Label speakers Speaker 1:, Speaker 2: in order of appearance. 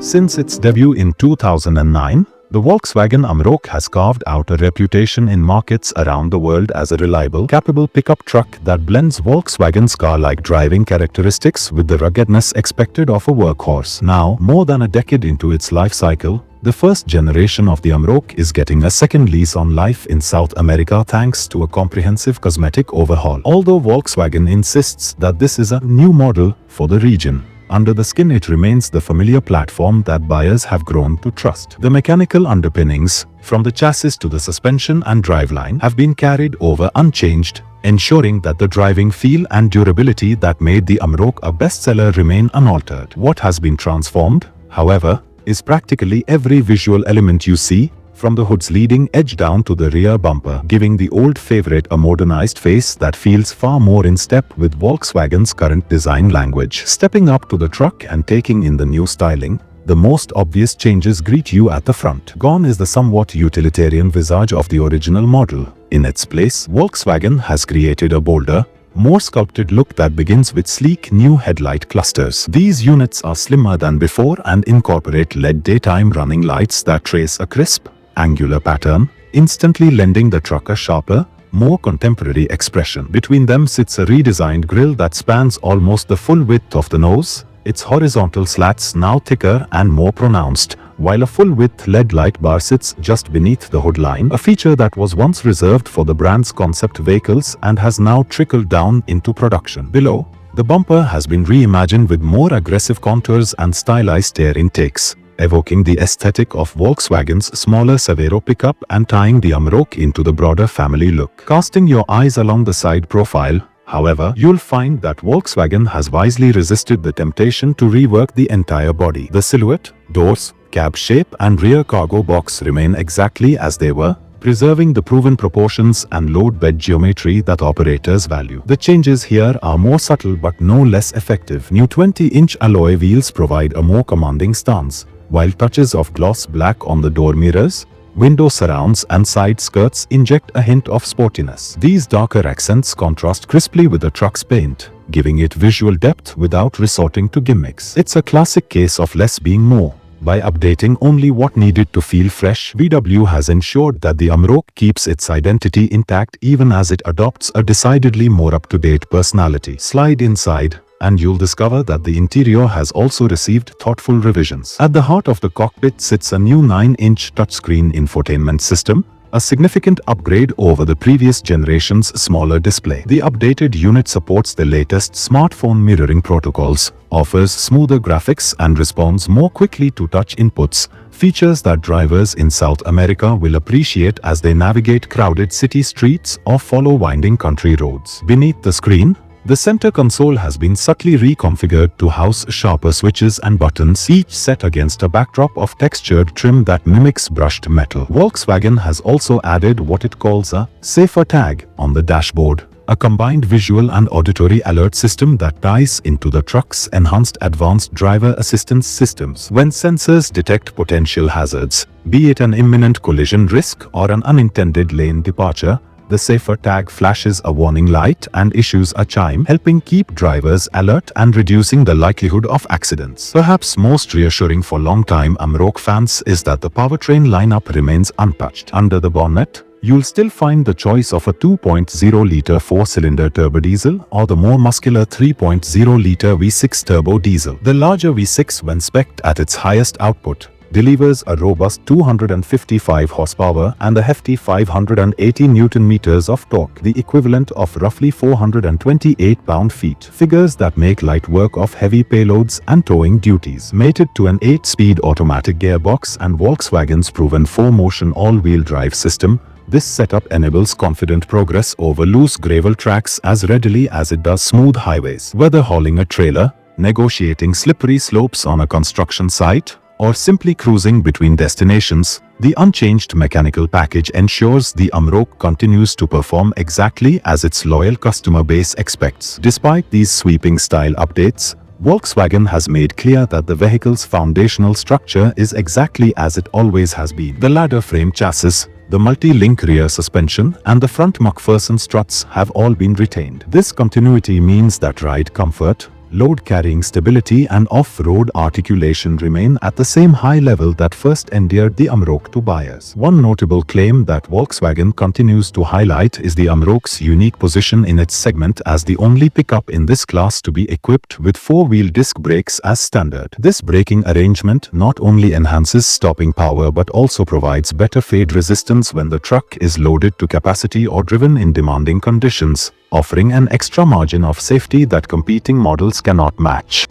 Speaker 1: Since its debut in 2009, the Volkswagen Amarok has carved out a reputation in markets around the world as a reliable, capable pickup truck that blends Volkswagen's car-like driving characteristics with the ruggedness expected of a workhorse. Now, more than a decade into its life cycle, the first generation of the Amarok is getting a second lease on life in South America thanks to a comprehensive cosmetic overhaul. Although Volkswagen insists that this is a new model for the region, under the skin it remains the familiar platform that buyers have grown to trust. The mechanical underpinnings, from the chassis to the suspension and driveline, have been carried over unchanged, ensuring that the driving feel and durability that made the Amarok a bestseller remain unaltered. What has been transformed, however, is practically every visual element you see, from the hood's leading edge down to the rear bumper, giving the old favorite a modernized face that feels far more in step with Volkswagen's current design language. Stepping up to the truck and taking in the new styling, the most obvious changes greet you at the front. Gone is the somewhat utilitarian visage of the original model. In its place, Volkswagen has created a bolder, more sculpted look that begins with sleek new headlight clusters. These units are slimmer than before and incorporate LED daytime running lights that trace a crisp, angular pattern, instantly lending the truck a sharper, more contemporary expression. Between them sits a redesigned grille that spans almost the full width of the nose, its horizontal slats now thicker and more pronounced, while a full-width LED light bar sits just beneath the hood line, a feature that was once reserved for the brand's concept vehicles and has now trickled down into production. Below, the bumper has been reimagined with more aggressive contours and stylized air intakes, evoking the aesthetic of Volkswagen's smaller Savero pickup and tying the Amarok into the broader family look. Casting your eyes along the side profile, however, you'll find that Volkswagen has wisely resisted the temptation to rework the entire body. The silhouette, doors, cab shape and rear cargo box remain exactly as they were, preserving the proven proportions and load bed geometry that operators value. The changes here are more subtle but no less effective. New 20-inch alloy wheels provide a more commanding stance, while touches of gloss black on the door mirrors, window surrounds and side skirts inject a hint of sportiness. These darker accents contrast crisply with the truck's paint, giving it visual depth without resorting to gimmicks. It's a classic case of less being more. By updating only what needed to feel fresh, VW has ensured that the Amarok keeps its identity intact even as it adopts a decidedly more up-to-date personality. Slide inside, and you'll discover that the interior has also received thoughtful revisions. At the heart of the cockpit sits a new 9-inch touchscreen infotainment system, a significant upgrade over the previous generation's smaller display. The updated unit supports the latest smartphone mirroring protocols, offers smoother graphics and responds more quickly to touch inputs, features that drivers in South America will appreciate as they navigate crowded city streets or follow winding country roads. Beneath the screen, the center console has been subtly reconfigured to house sharper switches and buttons, each set against a backdrop of textured trim that mimics brushed metal. Volkswagen has also added what it calls a safer tag on the dashboard, a combined visual and auditory alert system that ties into the truck's enhanced advanced driver assistance systems. When sensors detect potential hazards, be it an imminent collision risk or an unintended lane departure, the safer tag flashes a warning light and issues a chime, helping keep drivers alert and reducing the likelihood of accidents. Perhaps most reassuring for long-time Amarok fans is that the powertrain lineup remains untouched. Under the bonnet, you'll still find the choice of a 2.0-liter 4-cylinder turbo diesel or the more muscular 3.0-liter V6 turbo diesel. The larger V6, when spec'd at its highest output, delivers a robust 255 horsepower and a hefty 580 Nm of torque, the equivalent of roughly 428 pound-feet, figures that make light work of heavy payloads and towing duties. Mated to an 8-speed automatic gearbox and Volkswagen's proven 4-motion all-wheel drive system, this setup enables confident progress over loose gravel tracks as readily as it does smooth highways. Whether hauling a trailer, negotiating slippery slopes on a construction site, or simply cruising between destinations, the unchanged mechanical package ensures the Amarok continues to perform exactly as its loyal customer base expects. Despite these sweeping style updates, Volkswagen has made clear that the vehicle's foundational structure is exactly as it always has been. The ladder frame chassis, the multi-link rear suspension, and the front McPherson struts have all been retained. This continuity means that ride comfort, load carrying stability and off-road articulation remain at the same high level that first endeared the Amarok to buyers. One notable claim that Volkswagen continues to highlight is the Amarok's unique position in its segment as the only pickup in this class to be equipped with four-wheel disc brakes as standard. This braking arrangement not only enhances stopping power but also provides better fade resistance when the truck is loaded to capacity or driven in demanding conditions, offering an extra margin of safety that competing models cannot match.